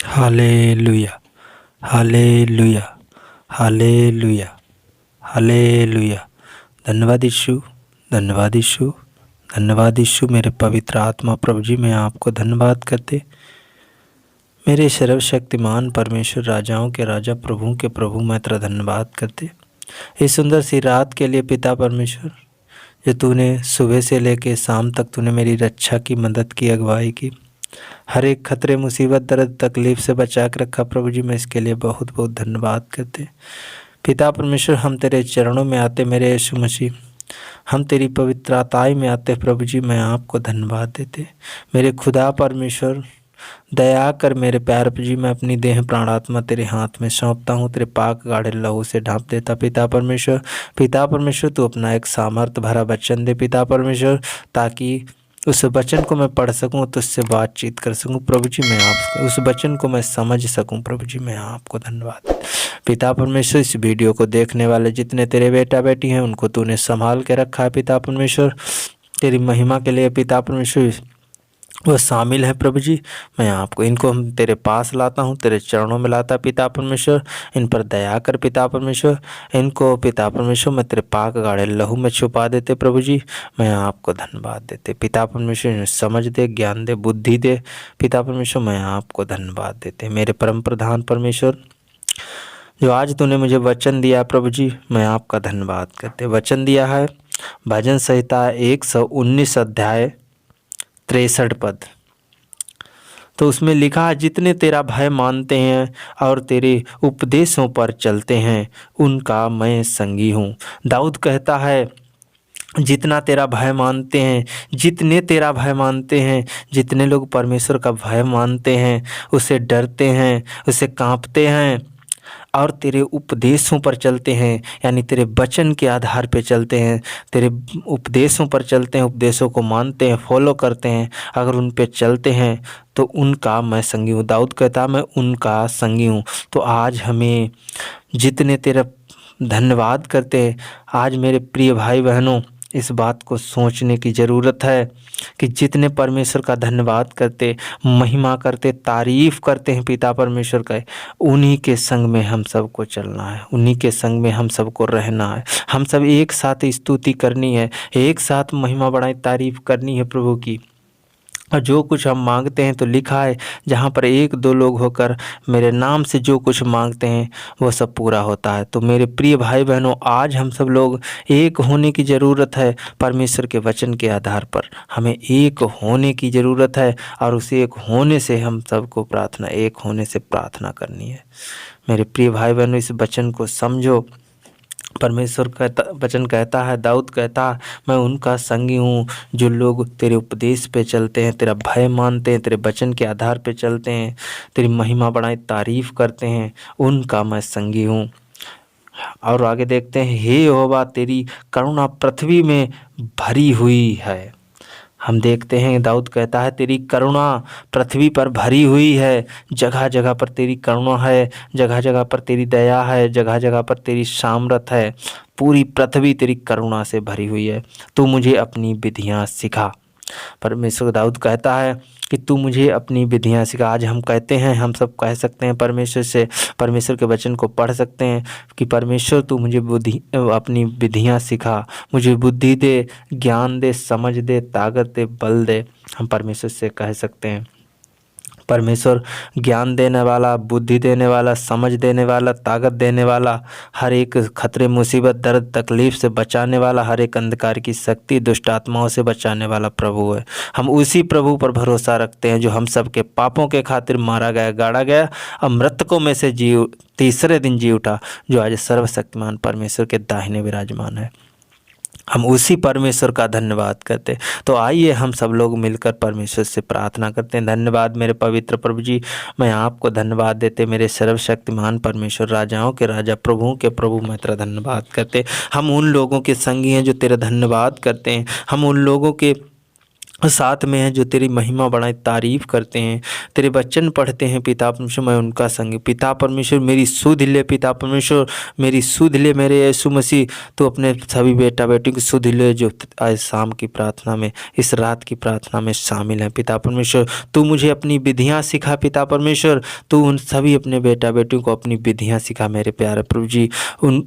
Hallelujah, hallelujah, hallelujah, hallelujah. धन्यवाद यीशु, धन्यवाद यीशु, धन्यवाद यीशु। मेरे पवित्र आत्मा प्रभु जी, मैं आपको धन्यवाद करते, मेरे सर्वशक्तिमान परमेश्वर, राजाओं के राजा, प्रभुओं के प्रभु, मैं तेरा धन्यवाद करते इस सुंदर सी रात के लिए पिता परमेश्वर, जो तूने सुबह से लेके शाम तक तूने मेरी रक्षा की, मदद की, अगुवाई की, हर एक खतरे, मुसीबत, दर्द, तकलीफ से बचा के रखा प्रभु जी, मैं इसके लिए बहुत बहुत धन्यवाद करते। पिता परमेश्वर, हम तेरे चरणों में आते मेरे यीशु मसीह, हम तेरी पवित्र आत्मा में आते प्रभु जी, मैं आपको धन्यवाद देते। मेरे खुदा परमेश्वर, दया कर मेरे प्यारे प्रभु जी, मैं अपनी देह प्राण आत्मा तेरे हाथ में सौंपता हूँ, तेरे पाक गाढ़े लहू से ढांप देता पिता परमेश्वर। पिता परमेश्वर, तू अपना एक सामर्थ भरा वचन दे पिता परमेश्वर, ताकि उस वचन को मैं पढ़ सकूं, तो उससे बातचीत कर सकूं प्रभु जी, मैं आप उस वचन को मैं समझ सकूं प्रभु जी, मैं आपको धन्यवाद पिता परमेश्वर। इस वीडियो को देखने वाले जितने तेरे बेटा बेटी हैं, उनको तूने संभाल के रखा है पिता परमेश्वर, तेरी महिमा के लिए पिता परमेश्वर वो शामिल है प्रभु जी। मैं आपको इनको हम तेरे पास लाता हूँ, तेरे चरणों में लाता पिता परमेश्वर, इन पर दया कर पिता परमेश्वर, इनको पिता परमेश्वर मैं तेरे पाक गाढ़े लहू में छुपा देते प्रभु जी, मैं आपको धन्यवाद देते पिता परमेश्वर। इन्हें समझ दे, ज्ञान दे, बुद्धि दे पिता परमेश्वर, मैं आपको धन्यवाद देते मेरे परम प्रधान परमेश्वर, जो आज तूने मुझे वचन दिया प्रभु जी, मैं आपका धन्यवाद करते। वचन दिया है भजन संहिता 119 अध्याय 63 पद, तो उसमें लिखा है, जितने तेरा भय मानते हैं और तेरे उपदेशों पर चलते हैं, उनका मैं संगी हूँ। दाऊद कहता है, जितना तेरा भय मानते हैं, जितने तेरा भय मानते हैं, जितने लोग परमेश्वर का भय मानते हैं, उसे डरते हैं, उसे कांपते हैं और तेरे उपदेशों पर चलते हैं, यानी तेरे वचन के आधार पे चलते हैं, तेरे उपदेशों पर चलते हैं, उपदेशों को मानते हैं, फॉलो करते हैं, अगर उन पे चलते हैं तो उनका मैं संगी हूँ। दाऊद कहता मैं उनका संगी हूँ। तो आज हमें जितने तेरा धन्यवाद करते हैं, आज मेरे प्रिय भाई बहनों, इस बात को सोचने की ज़रूरत है कि जितने परमेश्वर का धन्यवाद करते, महिमा करते, तारीफ़ करते हैं पिता परमेश्वर का, उन्हीं के संग में हम सबको चलना है, उन्हीं के संग में हम सबको रहना है। हम सब एक साथ स्तुति करनी है, एक साथ महिमा बढ़ाई, तारीफ़ करनी है प्रभु की। और जो कुछ हम मांगते हैं, तो लिखा है, जहाँ पर एक दो लोग होकर मेरे नाम से जो कुछ मांगते हैं वो सब पूरा होता है। तो मेरे प्रिय भाई बहनों, आज हम सब लोग एक होने की ज़रूरत है। परमेश्वर के वचन के आधार पर हमें एक होने की ज़रूरत है, और उस एक होने से हम सबको प्रार्थना, एक होने से प्रार्थना करनी है। मेरे प्रिय भाई बहनों, इस वचन को समझो। परमेश्वर कहता, वचन कहता है, दाऊद कहता है, मैं उनका संगी हूँ जो लोग तेरे उपदेश पे चलते हैं, तेरा भय मानते हैं, तेरे वचन के आधार पे चलते हैं, तेरी महिमा बढ़ाई, तारीफ करते हैं, उनका मैं संगी हूँ। और आगे देखते हैं, हे यहोवा तेरी करुणा पृथ्वी में भरी हुई है। हम देखते हैं दाऊद कहता है, तेरी करुणा पृथ्वी पर भरी हुई है, जगह जगह पर तेरी करुणा है, जगह जगह पर तेरी दया है, जगह जगह पर तेरी सामर्थ है, पूरी पृथ्वी तेरी करुणा से भरी हुई है। तू मुझे अपनी विधियाँ सिखा। परमेश्वर दाऊद कहता है कि तू मुझे अपनी विधियाँ सिखा। आज हम कहते हैं, हम सब कह सकते हैं परमेश्वर से, परमेश्वर के वचन को पढ़ सकते हैं कि परमेश्वर तू मुझे बुद्धि, अपनी विधियाँ सिखा, मुझे बुद्धि दे, ज्ञान दे, समझ दे, ताकत दे, बल दे। हम परमेश्वर से कह सकते हैं। परमेश्वर ज्ञान देने वाला, बुद्धि देने वाला, समझ देने वाला, ताकत देने वाला, हर एक खतरे, मुसीबत, दर्द, तकलीफ से बचाने वाला, हर एक अंधकार की शक्ति, दुष्ट आत्माओं से बचाने वाला प्रभु है। हम उसी प्रभु पर भरोसा रखते हैं जो हम सब के पापों के खातिर मारा गया, गाड़ा गया, और मृतकों में से तीसरे दिन जी उठा, जो आज सर्वशक्तिमान परमेश्वर के दाहिने विराजमान है। हम उसी परमेश्वर का धन्यवाद करते। तो आइए हम सब लोग मिलकर परमेश्वर से प्रार्थना करते हैं। धन्यवाद मेरे पवित्र प्रभु जी, मैं आपको धन्यवाद देते, मेरे सर्वशक्तिमान परमेश्वर, राजाओं के राजा, प्रभुओं के प्रभु, मैं तेरा धन्यवाद करते। हम उन लोगों के संगी हैं जो तेरा धन्यवाद करते हैं। हम उन लोगों के साथ में हैं जो तेरी महिमा बढ़ाएं, तारीफ़ करते हैं, तेरे वचन पढ़ते हैं पिता परमेश्वर। मैं उनका संग पिता परमेश्वर मेरी सुध ले, पिता परमेश्वर मेरी सुध ले मेरे यीशु मसीह। तो अपने सभी बेटा बेटियों की सुध ले जो आज शाम की प्रार्थना में, इस रात की प्रार्थना में शामिल हैं पिता परमेश्वर। तू मुझे अपनी विधियाँ सिखा पिता परमेश्वर। तू उन सभी अपने बेटा बेटियों को अपनी विधियाँ सिखा मेरे प्यारे प्रभु जी। उन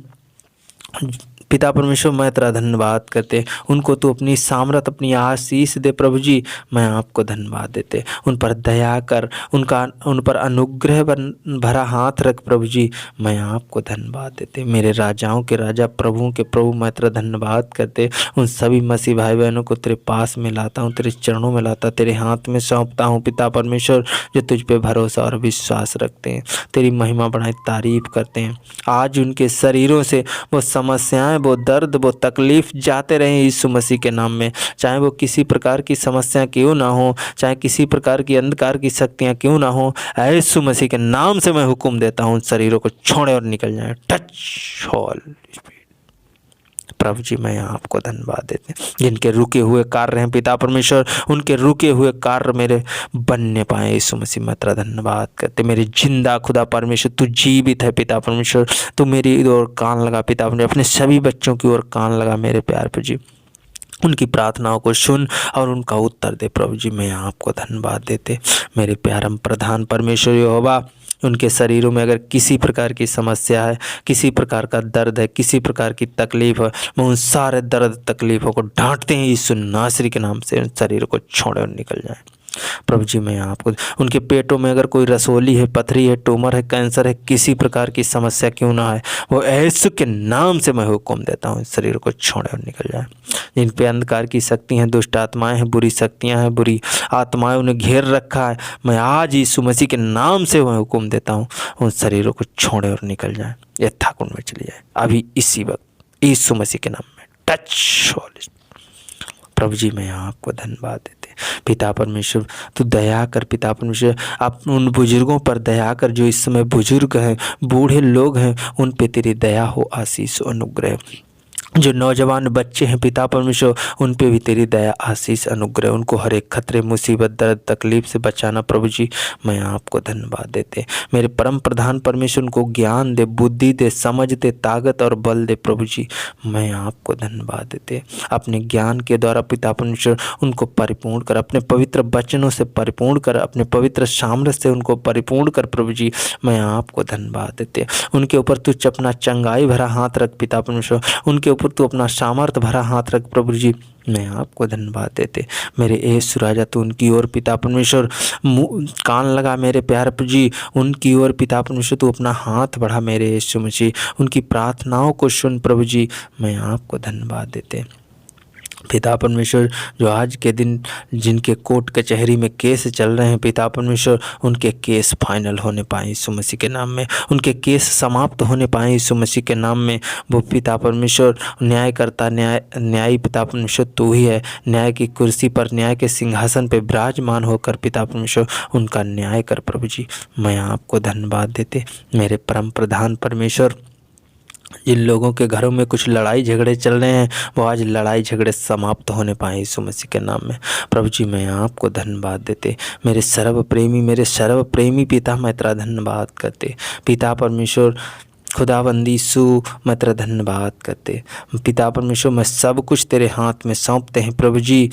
पिता परमेश्वर मैं तेरा धन्यवाद करते, उनको तू अपनी सामर्थ अपनी आशीष दे प्रभु जी। मैं आपको धन्यवाद देते, उन पर दया कर, उन पर अनुग्रह भरा हाथ रख प्रभु जी। मैं आपको धन्यवाद देते, मेरे राजाओं के राजा प्रभुओं के प्रभु मैं तेरा धन्यवाद करते। उन सभी मसीह भाई बहनों को तेरे पास में लाता हूँ, तेरे चरणों में लाता, तेरे हाथ में सौंपता हूँ पिता परमेश्वर, जो तुझ पे भरोसा और विश्वास रखते हैं, तेरी महिमा बढ़ाए तारीफ करते हैं। आज उनके शरीरों से वो समस्याएं, वो दर्द, वो तकलीफ जाते रहें यीशु मसीह के नाम में। चाहे वो किसी प्रकार की समस्या क्यों ना हो, चाहे किसी प्रकार की अंधकार की शक्तियां क्यों ना हो, यीशु मसीह के नाम से मैं हुक्म देता हूँ शरीरों को छोड़े और निकल जाए। टच ऑल प्रभु जी। मैं आपको धन्यवाद देते हैं, जिनके रुके हुए कार्य हैं पिता परमेश्वर, उनके रुके हुए कार्य मेरे बनने पाए यीशु मसीह। मैं तेरा धन्यवाद करते, मेरे जिंदा खुदा परमेश्वर तू जीवित है पिता परमेश्वर। तू मेरी ओर कान लगा पिता परमेश्वर, अपने सभी बच्चों की ओर कान लगा मेरे प्यार प्रभु जी। उनकी प्रार्थनाओं को सुन और उनका उत्तर दे प्रभु जी। मैं आपको धन्यवाद देते, मेरे प्यारम प्रधान परमेश्वर यहोवा। उनके शरीरों में अगर किसी प्रकार की समस्या है, किसी प्रकार का दर्द है, किसी प्रकार की तकलीफ है, मैं उन सारे दर्द तकलीफ़ों को डांटते हैं यीशु नासरी के नाम से। उन शरीर को छोड़े और निकल जाए प्रभु जी। मैं आपको, उनके पेटों में अगर कोई रसोली है, पथरी है, ट्यूमर है, कैंसर है, किसी प्रकार की समस्या क्यों ना है, वो यीशु के नाम से मैं हुक्म देता हूँ शरीर को छोड़े और निकल जाए। जिन पे अंधकार की शक्ति हैं, दुष्ट आत्माएं हैं, बुरी शक्तियां हैं, बुरी आत्माएं उन्हें घेर रखा है, मैं आज यीशु मसीह के नाम से मैं हुक्म देता हूँ उन शरीरों को छोड़े और निकल जाए, यथाकुंड में चली जाए अभी इसी वक्त यीशु मसीह के नाम में। टच प्रभु जी। मैं आपको धन्यवाद देते पिता परमेश्वर, तू दया कर पिता परमेश्वर। आप उन बुजुर्गों पर दया कर जो इस समय बुजुर्ग हैं, बूढ़े लोग हैं, उन पे तेरी दया हो, आशीष अनुग्रह। जो नौजवान बच्चे हैं पिता परमेश्वर, उन पे भी तेरी दया आशीष अनुग्रह, उनको हर एक खतरे मुसीबत दर्द तकलीफ से बचाना प्रभु जी। मैं आपको धन्यवाद देते, मेरे परम प्रधान परमेश्वर उनको ज्ञान दे, बुद्धि दे, समझ दे, ताकत और बल दे प्रभु जी। मैं आपको धन्यवाद देते, अपने ज्ञान के द्वारा पिता परमेश्वर उनको परिपूर्ण कर, अपने पवित्र वचनों से परिपूर्ण कर, अपने पवित्र सामर्थ्य से उनको परिपूर्ण कर प्रभु जी। मैं आपको धन्यवाद देते, उनके ऊपर तू अपना चंगाई भरा हाथ रख पिता परमेश्वर, उनके ऊपर तू अपना सामर्थ भरा हाथ रख प्रभु जी। मैं आपको धन्यवाद देते, मेरे यीशु राजा तू उनकी ओर पिता परमेश्वर कान लगा मेरे प्यारे प्रभु जी। उनकी ओर पिता परमेश्वर तू अपना हाथ बढ़ा मेरे यीशु मसीह, उनकी प्रार्थनाओं को सुन प्रभु जी। मैं आपको धन्यवाद देते पिता परमेश्वर, जो आज के दिन जिनके कोर्ट कचहरी में केस चल रहे हैं पिता परमेश्वर, उनके केस फाइनल होने पाए यीशु मसीह के नाम में, उनके केस समाप्त होने पाए यीशु मसीह के नाम में। वो पिता परमेश्वर न्यायकर्ता, न्यायी पिता परमेश्वर तू ही है, न्याय की कुर्सी पर, न्याय के सिंहासन पर विराजमान होकर पिता परमेश्वर उनका न्याय कर प्रभु जी। मैं आपको धन्यवाद देते, मेरे परम प्रधान परमेश्वर। जिन लोगों के घरों में कुछ लड़ाई झगड़े चल रहे हैं, वो आज लड़ाई झगड़े समाप्त होने पाए यीशु मसीह के नाम में प्रभु जी। मैं आपको धन्यवाद देते, मेरे सर्व प्रेमी पिता। मैं तेरा धन्यवाद करते पिता परमेश्वर, खुदावंद यीशु मैं तेरा धन्यवाद करते पिता परमेश्वर। मैं सब कुछ तेरे हाथ में सौंपते हैं प्रभु जी।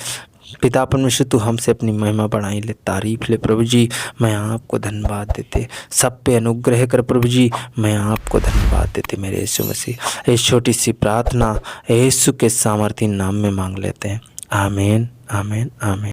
पिता परमेश्वर तू हमसे अपनी महिमा बढ़ाई ले, तारीफ ले प्रभु जी। मैं आपको धन्यवाद देते, सब पे अनुग्रह कर प्रभु जी। मैं आपको धन्यवाद देते मेरे यीशु मसीह। इस छोटी सी प्रार्थना यीशु के सामर्थी नाम में मांग लेते हैं, आमीन आमीन आमीन।